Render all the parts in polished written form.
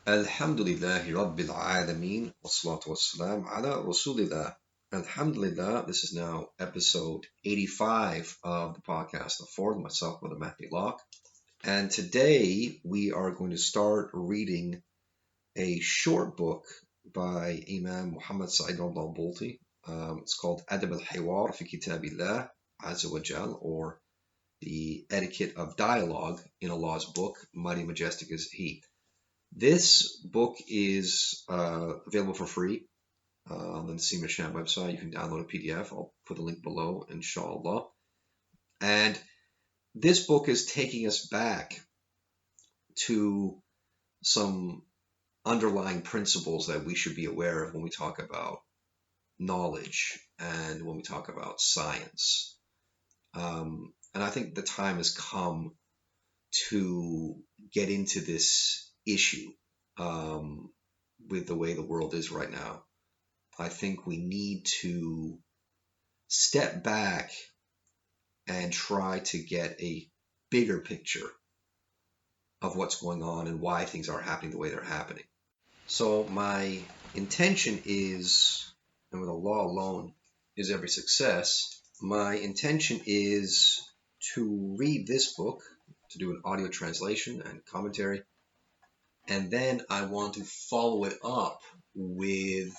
Alhamdulillahi Rabbil Alameen Wassalatu wassalam ala Rasulillah. Alhamdulillah, this is now episode 85 of the podcast of For myself with Mahdi Locke. And today we are going to start reading a short book by Imam Muhammad Saeed Ramadan al-Bouti. It's called al-Hawar fi Kitabi Allah Azza wa Jal, or the Etiquette of Dialogue in Allah's book. Mighty Majestic is He. This book is available for free on the Nassim Hasham website. You can download a PDF. I'll put the link below, inshallah. And this book is taking us back to some underlying principles that we should be aware of when we talk about knowledge and when we talk about science. And I think the time has come to get into this issue with the way the world is right now. I think we need to step back and try to get a bigger picture of what's going on and why things are happening the way they're happening. So my intention is, and with Allah alone is every success, my intention is to read this book, to do an audio translation and commentary, and then I want to follow it up with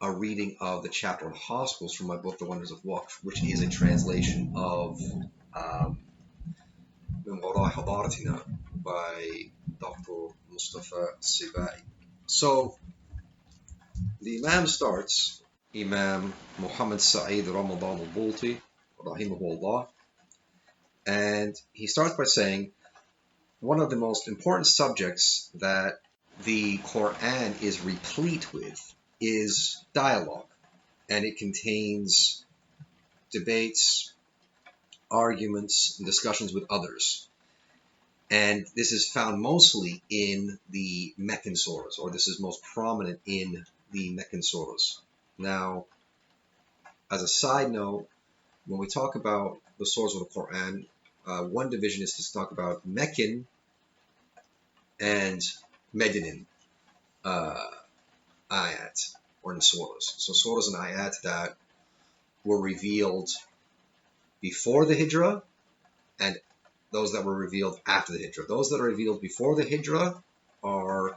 a reading of the chapter on hospitals from my book, The Wonders of Waqf, which is a translation of من وراء حضارتنا by Dr. Mustafa Sibai. So the Imam starts, Imam Muhammad Saeed Ramadan al-Bouti, rahimahullah, and he starts by saying, one of the most important subjects that the Quran is replete with is dialogue, and it contains debates, arguments, and discussions with others. And this is found mostly in the Meccan surahs, or this is most prominent in the Meccan surahs. Now, as a side note, when we talk about the surahs of the Quran, one division is to talk about Meccan and Medinan ayat, or in surahs. So surahs and ayat that were revealed before the Hijrah, and those that were revealed after the Hijrah. Those that are revealed before the Hijrah are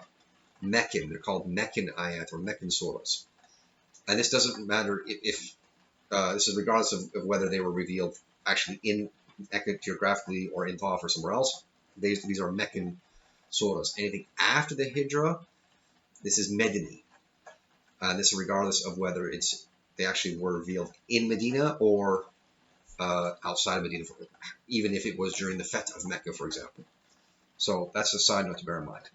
Meccan. They're called Meccan ayat, or Meccan surahs. And this doesn't matter if this is regardless of whether they were revealed actually in Mecca geographically or in Taif or somewhere else. These are Meccan surahs. Anything after the Hijrah, this is Medini. This is regardless of whether they actually were revealed in Medina or outside of Medina, even if it was during the Fetih of Mecca, for example. So that's a side note to bear in mind.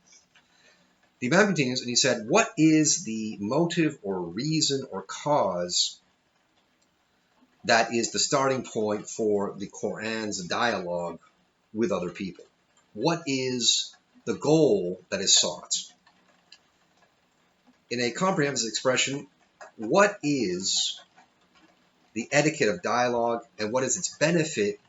The Imam continues, and he said, what is the motive or reason or cause that is the starting point for the Quran's dialogue with other people? What is the goal that is sought? In a comprehensive expression, what is the etiquette of dialogue and what is its benefit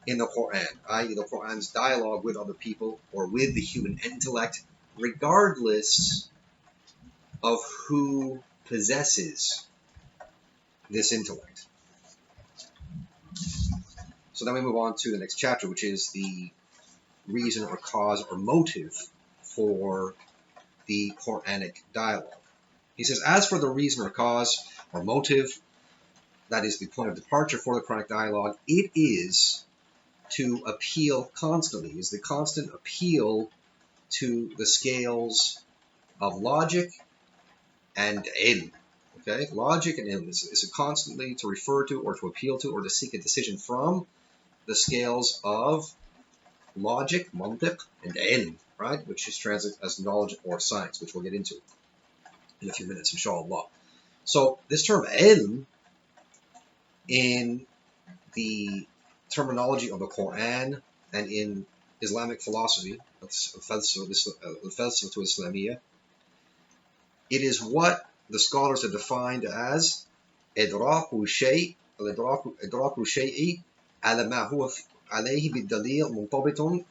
in the Quran, i.e. the Quran's dialogue with other people or with the human intellect, regardless of who possesses this intellect. So then we move on to the next chapter, which is the reason or cause or motive for the Quranic dialogue. He says, as for the reason or cause or motive, that is the point of departure for the Quranic dialogue, it is to appeal constantly, is the constant appeal to the scales of logic and ilm. Okay, logic and ilm is constantly to refer to or to appeal to or to seek a decision from the scales of logic, mantiq, and ilm, right, which is translated as knowledge or science, which we'll get into in a few minutes, inshallah. So this term ilm, in the terminology of the Quran and in Islamic philosophy, al-falsafa al-Islamiyya, it is what the scholars have defined as إدراك شيء على ما هو عليه بالدليل منضبط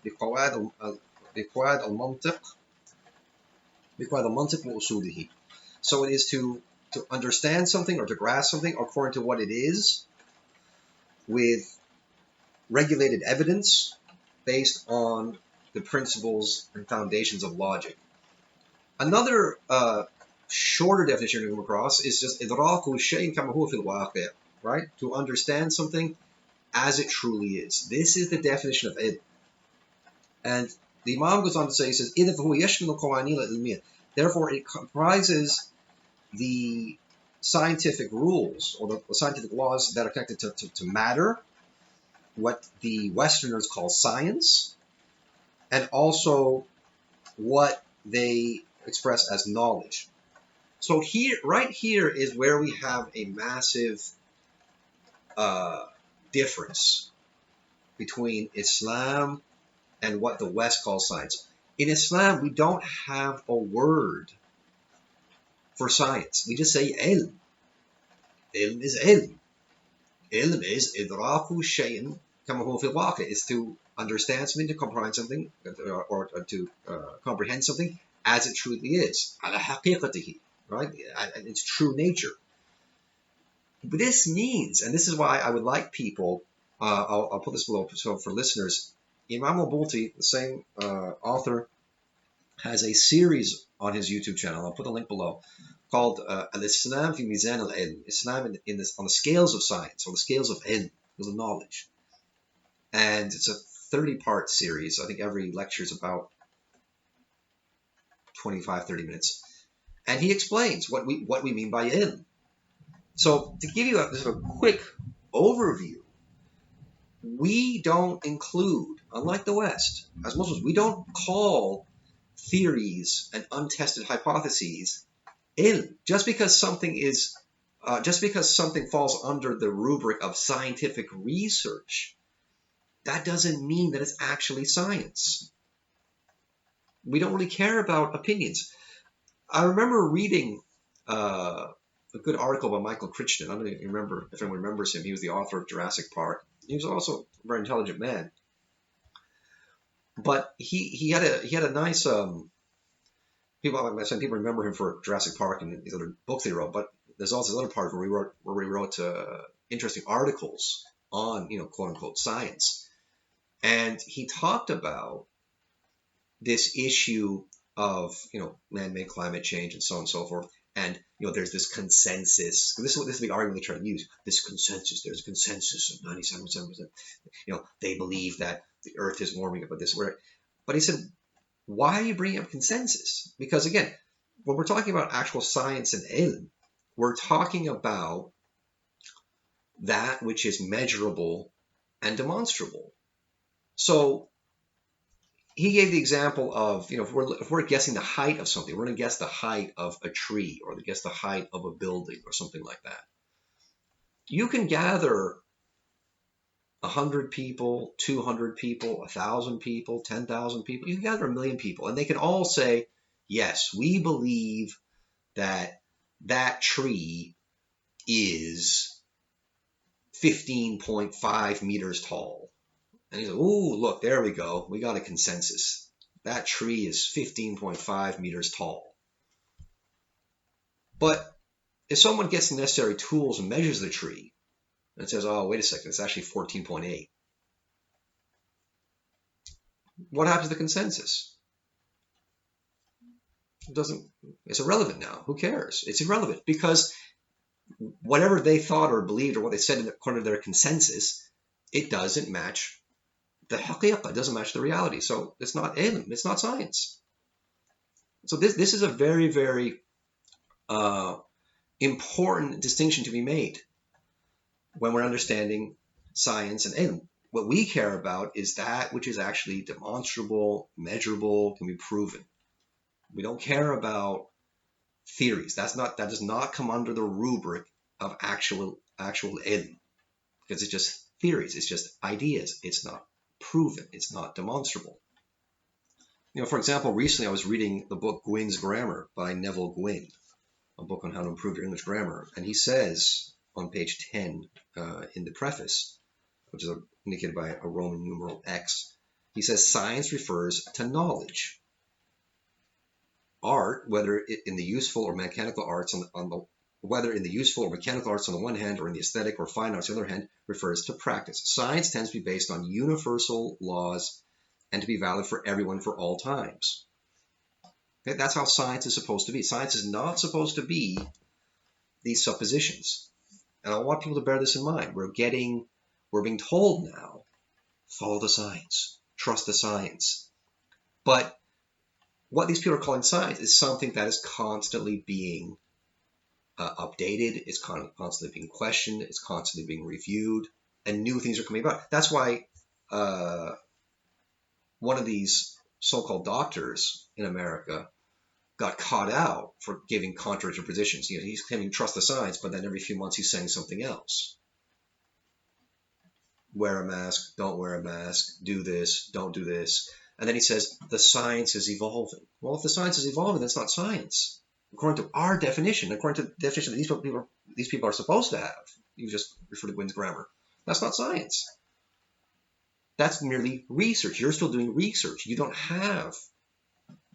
بقواعد المنطق بقاعدة منطق وأصوله. So it is to understand something or to grasp something according to what it is, with regulated evidence based on the principles and foundations of logic. Another shorter definition to come across is just إدراك الشيء كما هو في الواقع, right? To understand something as it truly is. This is the definition of ilm. And the Imam goes on to say, he says, إذا فهو يشمل القوانين العلمية. Therefore, it comprises the scientific rules or the scientific laws that are connected to matter, what the Westerners call science, and also what they express as knowledge. So here, right here, is where we have a massive difference between Islam and what the West calls science. In Islam, we don't have a word for science. We just say ilm. Ilm is ilm. Ilm is idraku shayin kama huwa fil waqi, is to understand something, to comprehend something, or to comprehend something as it truly is. Ala haqiqatihi, right? At its true nature. But this means, and this is why I would like people, I'll put this below so for listeners, Imam al-Bouti, the same author, has a series on his YouTube channel, I'll put the link below, called Al-Islam fi Mizan al-Ilm, Islam on the scales of science, or the scales of ilm, of knowledge. And it's a 30-part series. I think every lecture is about 25, 30 minutes. And he explains what we mean by ilm. So to give you a quick overview, we don't include, unlike the West, as Muslims, we don't call theories and untested hypotheses ilm. Just because something falls under the rubric of scientific research, that doesn't mean that it's actually science. We don't really care about opinions. I remember reading a good article by Michael Crichton. I don't even remember if anyone remembers him. He was the author of Jurassic Park. He was also a very intelligent man. But he had a nice people remember him for Jurassic Park and these other books that he wrote. But there's also this other part where he wrote interesting articles on, quote unquote science. And he talked about this issue of, man-made climate change and so on and so forth. And, there's this consensus. This is the argument they try to use. This consensus. There's a consensus of 97%. They believe that the Earth is warming up, but he said, why are you bringing up consensus? Because again, when we're talking about actual science and ilm, we're talking about that which is measurable and demonstrable. So he gave the example of, if we're guessing the height of something, we're going to guess the height of a tree or guess the height of a building or something like that. You can gather 100 people, 200 people, 1,000 people, 10,000 people. You can gather 1 million people, and they can all say, yes, we believe that that tree is 15.5 meters tall. And he's like, ooh, look, there we go. We got a consensus. That tree is 15.5 meters tall. But if someone gets the necessary tools and measures the tree and says, oh, wait a second, it's actually 14.8. What happens to the consensus? It's irrelevant now. Who cares? It's irrelevant because whatever they thought or believed or what they said according to their consensus, it doesn't match the haqiqah, doesn't match the reality. So it's not ilm, it's not science. So this is a very, very important distinction to be made when we're understanding science and ilm. What we care about is that which is actually demonstrable, measurable, can be proven. We don't care about theories. That does not come under the rubric of actual ilm, because it's just theories, it's just ideas, it's not proven, it's not demonstrable. For example, recently I was reading the book Gwyn's Grammar by Neville Gwyn, a book on how to improve your English grammar, and he says on page 10 in the preface, which is indicated by a Roman numeral X, he says science refers to knowledge. art, whether in the useful or mechanical arts whether in the useful or mechanical arts on the one hand, or in the aesthetic or fine arts on the other hand, refers to practice. Science tends to be based on universal laws and to be valid for everyone for all times. Okay, that's how science is supposed to be. Science is not supposed to be these suppositions. And I want people to bear this in mind. We're being told now, follow the science, trust the science. But what these people are calling science is something that is constantly being updated, it's constantly being questioned, it's constantly being reviewed, and new things are coming about. That's why one of these so-called doctors in America got caught out for giving contradictory positions. You know, he's claiming trust the science, but then every few months he's saying something else. Wear a mask, don't wear a mask, do this, don't do this. And then he says, the science is evolving. Well, if the science is evolving, that's not science. According to our definition, according to the definition that these people are supposed to have. You just refer to Gwyn's grammar. That's not science. That's merely research. You're still doing research. You don't have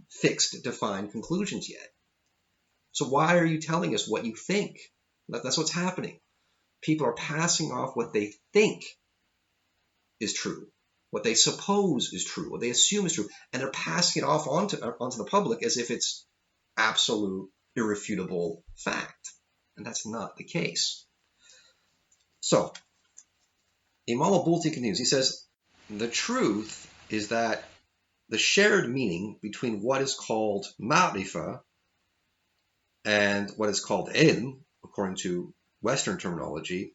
fixed, defined conclusions yet. So why are you telling us what you think? That's what's happening. People are passing off what they think is true, what they suppose is true, what they assume is true, and they're passing it off onto the public as if it's absolute, irrefutable fact. And that's not the case. So, Imam al-Bouti continues. He says, the truth is that the shared meaning between what is called ma'rifah and what is called ilm, according to Western terminology,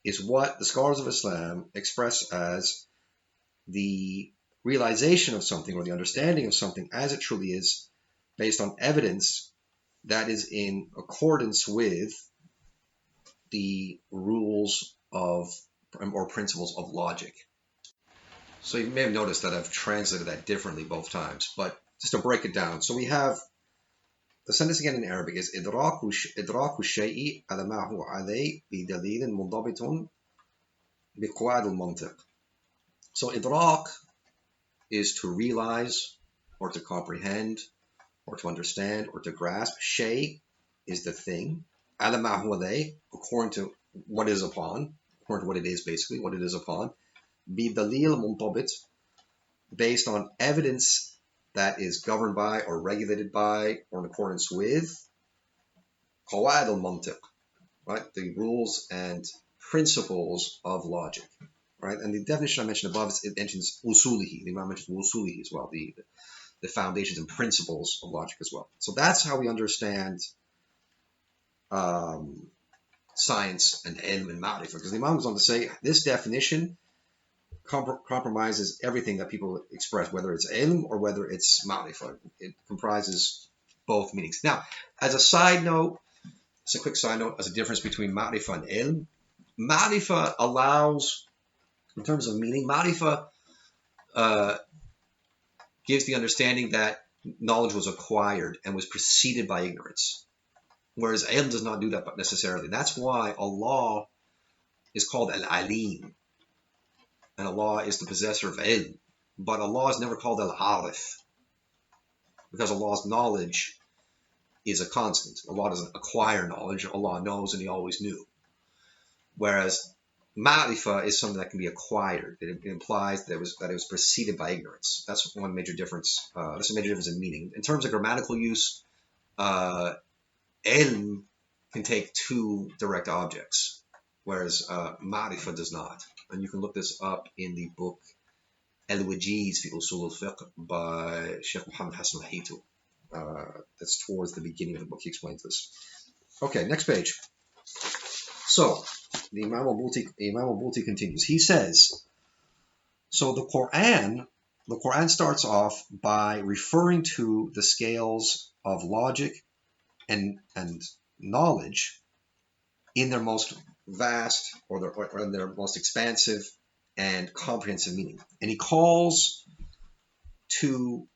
is what the scholars of Islam express as the realization of something or the understanding of something as it truly is, based on evidence that is in accordance with the rules of or principles of logic. So you may have noticed that I've translated that differently both times, but just to break it down. So we have the sentence again in Arabic is إدراك الشيء على ما هو عليه بدليل منضبط بقواعد المنطق. So idrak is to realize or to comprehend or to understand or to grasp. Shay is the thing. على ما هو عليه, according to what is upon, according to what it is basically, what it is upon. بدليل منضبط, based on evidence that is governed by or regulated by or in accordance with قواعد المنطق, right? The rules and principles of logic, right? And the definition I mentioned above, it mentions usulihi. The Imam mentions usulihi as well, the foundations and principles of logic as well. So that's how we understand science and ilm and ma'rifah, because the Imam goes on to say this definition compromises everything that people express, whether it's ilm or whether it's ma'rifah. It comprises both meanings. Now, as a side note, just a quick side note, as a difference between ma'rifah and ilm, ma'rifah allows, in terms of meaning, ma'rifah gives the understanding that knowledge was acquired and was preceded by ignorance, whereas ilm does not do that necessarily. That's why Allah is called al-alim, and Allah is the possessor of ilm, but Allah is never called al-arif, because Allah's knowledge is a constant. Allah doesn't acquire knowledge. Allah knows, and He always knew. Whereas ma'rifah is something that can be acquired. It implies that it was preceded by ignorance. That's one major difference. That's a major difference in meaning. In terms of grammatical use, ilm can take two direct objects, whereas ma'rifah does not. And you can look this up in the book Al-Wajiz fi Usul al-Fiqh by Sheikh Muhammad Hassan al-Hitu. That's towards the beginning of the book. He explains this. Okay, next page. So, the Imam al-Bouti continues. He says, so the Quran starts off by referring to the scales of logic and knowledge in their most vast or in their most expansive and comprehensive meaning. And he calls to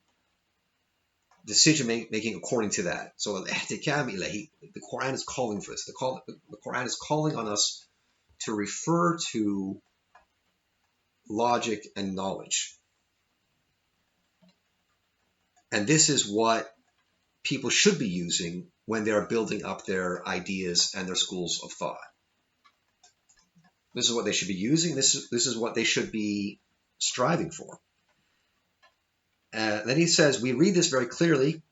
decision making according to that. So the Quran is calling for this. The Quran is calling on us to refer to logic and knowledge. And this is what people should be using when they are building up their ideas and their schools of thought. This is what they should be using. This is what they should be striving for. Then he says, we read this very clearly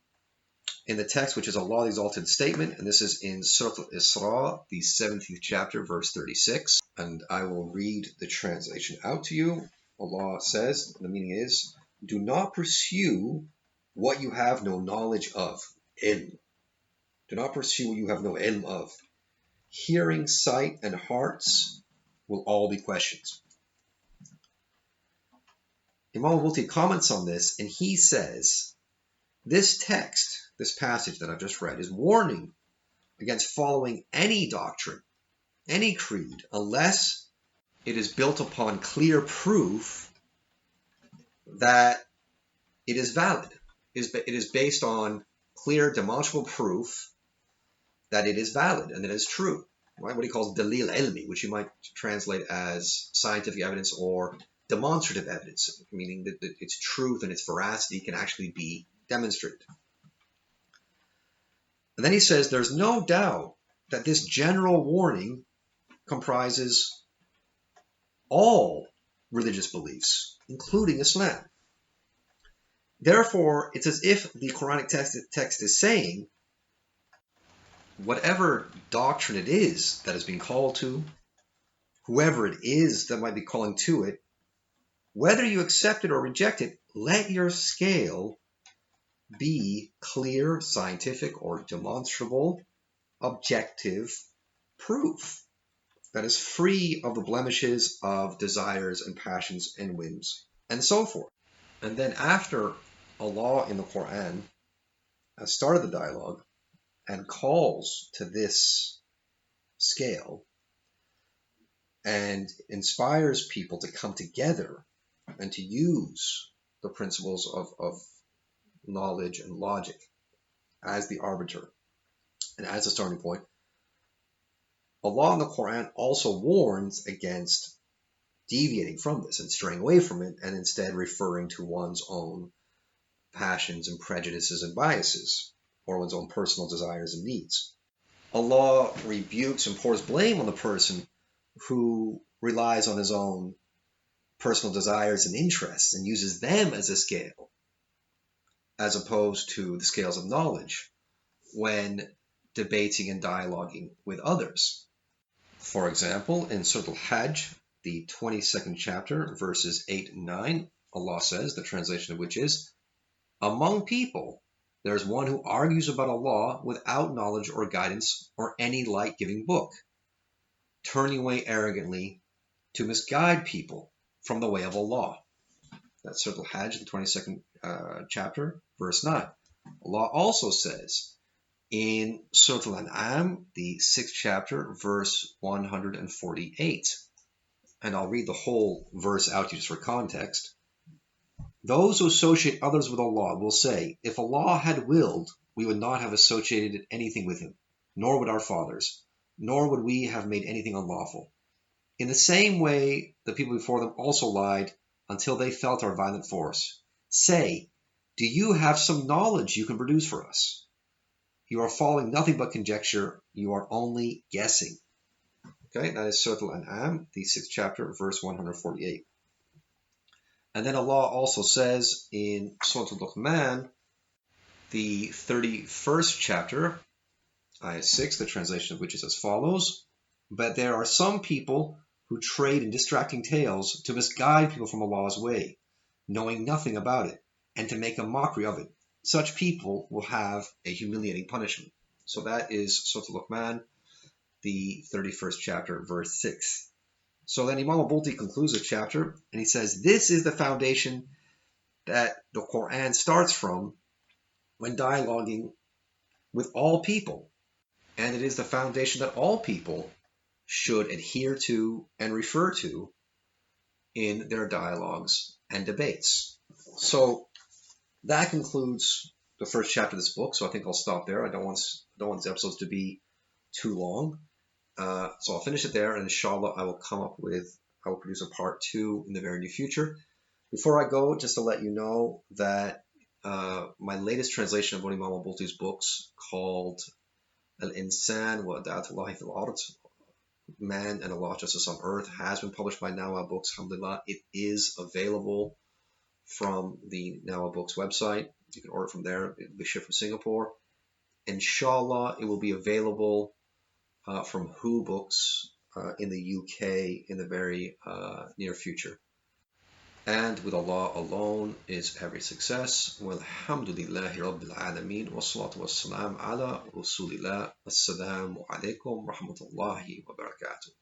in the text, which is Allah, the Exalted Statement, and this is in Surah Al-Isra, the 17th chapter, verse 36. And I will read the translation out to you. Allah says, the meaning is, do not pursue what you have no knowledge of. Ilm. Do not pursue what you have no ilm of. Hearing, sight, and hearts will all be questions. Imam al-Bouti comments on this, and he says, this text, this passage that I've just read, is warning against following any doctrine, any creed, unless it is built upon clear proof that it is valid. It is based on clear, demonstrable proof that it is valid and that it is true. Right? What he calls dalil ilmi, which you might translate as scientific evidence or demonstrative evidence, meaning that its truth and its veracity can actually be demonstrated. And then he says there's no doubt that this general warning comprises all religious beliefs, including Islam. Therefore, it's as if the Quranic text is saying, whatever doctrine it is that is being called to, whoever it is that might be calling to it, whether you accept it or reject it, let your scale be clear, scientific, or demonstrable, objective proof that is free of the blemishes of desires and passions and whims and so forth. And then after Allah in the Quran has started the dialogue and calls to this scale and inspires people to come together and to use the principles of knowledge and logic as the arbiter and as a starting point, Allah in the Quran also warns against deviating from this and straying away from it and instead referring to one's own passions and prejudices and biases or one's own personal desires and needs. Allah rebukes and pours blame on the person who relies on his own personal desires and interests and uses them as a scale as opposed to the scales of knowledge when debating and dialoguing with others. For example, in Surah Al-Hajj, the 22nd chapter, verses 8 and 9, Allah says, the translation of which is, among people, there is one who argues about Allah without knowledge or guidance or any light-giving book, turning away arrogantly to misguide people from the way of Allah. That's Surah Al-Hajj, the 22nd chapter, verse 9. Allah also says in Surah Al-An'am, the 6th chapter, verse 148, and I'll read the whole verse out to you just for context. Those who associate others with Allah will say, if Allah had willed, we would not have associated anything with him, nor would our fathers, nor would we have made anything unlawful. In the same way, the people before them also lied until they felt our violent force. Say, do you have some knowledge you can produce for us? You are following nothing but conjecture. You are only guessing. Okay, that is Surah Al-An'am, the 6th chapter, verse 148. And then Allah also says in Surah Al-Luqman, the 31st chapter, ayah 6, the translation of which is as follows, but there are some people who trade in distracting tales to misguide people from Allah's way, knowing nothing about it, and to make a mockery of it. Such people will have a humiliating punishment. So that is Surah Al-Luqman, the 31st chapter, verse 6. So then Imam al-Bouti concludes the chapter, and he says, this is the foundation that the Quran starts from when dialoguing with all people. And it is the foundation that all people should adhere to and refer to in their dialogues and debates. So that concludes the first chapter of this book. So I think I'll stop there. I don't want these episodes to be too long. So I'll finish it there, and inshallah I will produce a part 2 in the very near future. Before I go, just to let you know that my latest translation of one of Imam al-Bouti's books called Al-Insan wa Da'atullahi fil Ard, Man and Allah Justice on Earth, has been published by Nawa Books. Alhamdulillah, it is available from the Nawa Books website. You can order it from there. It will be shipped from Singapore. Inshallah, it will be available from Who Books in the UK in the very near future. And with Allah alone is every success. Walhamdulillahi Rabbil Alameen. Wassalatu wassalam ala Rasulillah. Assalamu alaikum rahmatullahi wa barakatuh.